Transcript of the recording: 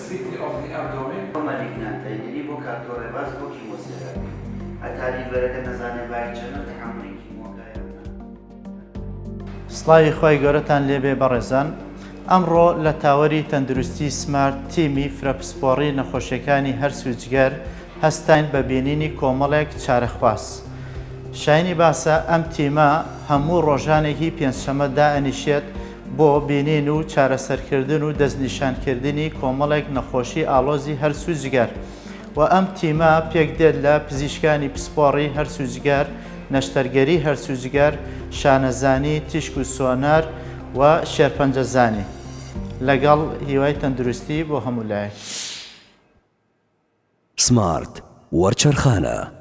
strictly of the abdomen. مالكنا تايدني بو كارتور باز بو كيموثيرابي هتالي بركة نزاني بايتشنو تحملي كيموكايا سڵاوی خۆی گەورەتان لێبێ بەڕێزان ئەمڕۆ لە تاوەری تەندروستی سمارت تیمی فرەپسپۆڕی نەخۆشیەکانی هەر سوودجگەر هەستاین بە بینینی کۆمەڵێک چارەخواس. شایانی باسە ئەم تیمە هەموو ڕۆژانێکی پێنجشەمە دائەنیشێت بۆ بینین و چارەسەرکردن و دەستنیشانکردنی کۆمەڵێک نەخۆشی ئاڵۆزی هەر سوودجگەر و ئەم تیمە پێک دێت لە پزیشکانی پسپۆڕی هەر سوودجگەر، نەشتەرگەری هەر سوودجگەر، شانەزانی، تیشک و سۆنەر و شێرپەنجەزانی لەگەڵ هیوای تەندروستی بۆ هەموو لایەک. سمارت وەرچەرخانە